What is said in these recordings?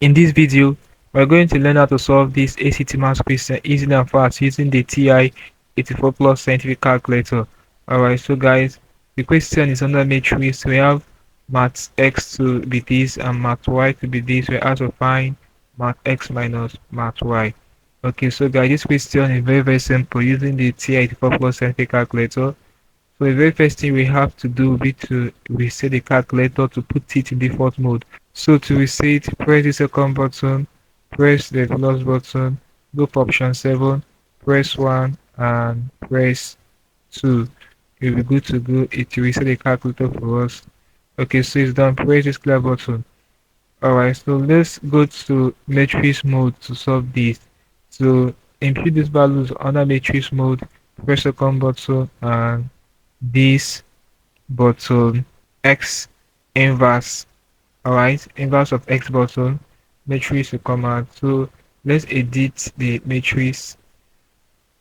In this video, we're going to learn how to solve this ACT math question easily and fast using the TI 84 plus scientific calculator. Alright, so guys, the question is under matrix. We have math x to be this and math y to be this. We have to find math x minus math y. Okay, so guys, this question is very simple using the TI 84 plus scientific calculator. So the very first thing we have to do will be to reset the calculator to put it in default mode. So to reset, press the second button, press the plus button, go for option 7, press 1 and press 2. You'll be good to go. It will reset the calculator for us. Okay, so it's done. Press this clear button. Alright, so let's go to matrix mode to solve this. So input these values under matrix mode, press second button and this button x inverse. Alright, inverse of x button, matrix will come out. So let's edit the matrix.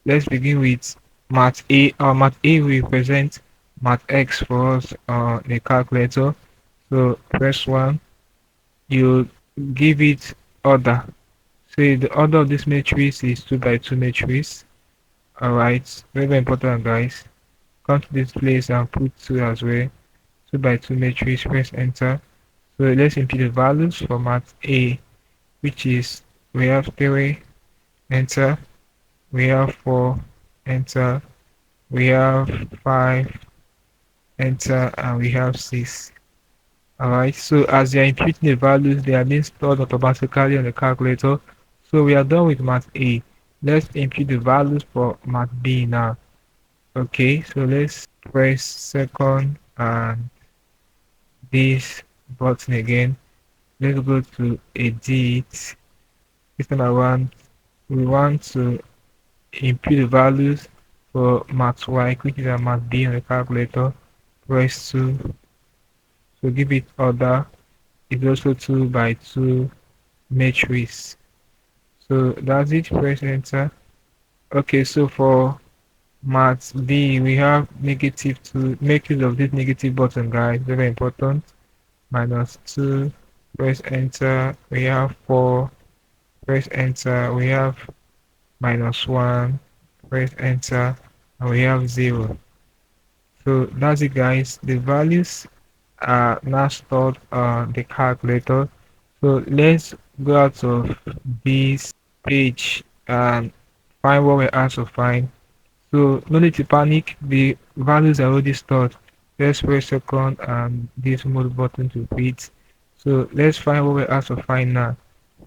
Let's begin with math a. Math a will represent math x for us on the calculator. So press 1, you give it order. So the order of this matrix is 2 by 2 matrix. Alright, very important guys. Come to this place and put 2 as well. 2 by 2 matrix, press enter. So let's input the values for math A, which is we have 3, enter, we have 4, enter, we have 5, enter, and we have 6. Alright, so as you are inputting the values, they are being stored automatically on the calculator. So we are done with math A. Let's input the values for math B now. Okay, so let's press second and this button again. Let's go to edit. This time around, we want to input the values for math y, which is a math b on the calculator. Press 2. So give it order. It's also 2 by 2 matrix. So that's it. Press enter. Okay, so for math b, we have -2. Make use of this negative button, guys. Very important. -2. Press enter. We have 4. Press enter. We have -1. Press enter and we have 0. So that's it guys. The values are now stored on the calculator. So let's go out of this page and find what we're asked to find. So no need to panic, the values are already stored. Let's press second and this mode button to read. So let's find what we're asked to find now.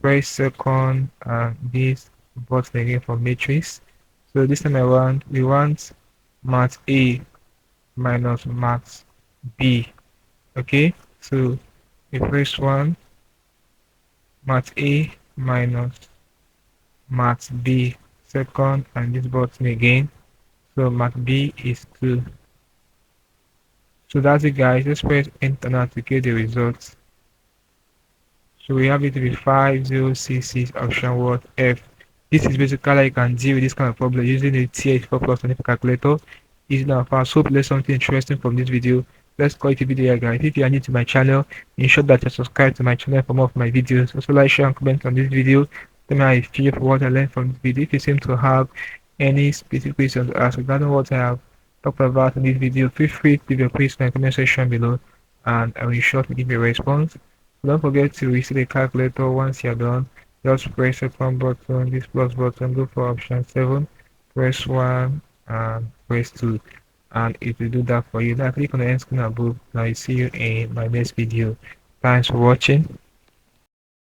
Press second and this button again for matrix. So this time around we want math A minus math B. Okay, so we press 1, math A minus math B second and this button again. So math B is 2. So that's it guys. Let's press enter now to get the results. So we have it to be 5066 option what F. This is basically how you can deal with this kind of problem using the TH4 plus scientific calculator. Easy and fast. Hope you learned something interesting from this video. Let's call it a video here guys. If you are new to my channel, ensure that you subscribe to my channel for more of my videos. Also like, share and comment on this video. Tell me how you feel for what I learned from this video. If you seem to have any specific questions to ask regarding what I have talked about in this video, feel free to leave your question in the comment section below and I will be sure to give you a response. Don't forget to reset the calculator once you're done. Just press the second button, this plus button, go for option 7, press 1 and press 2 and it will do that for you. Now click on the end screen above. Now I see you in my next video. Thanks for watching.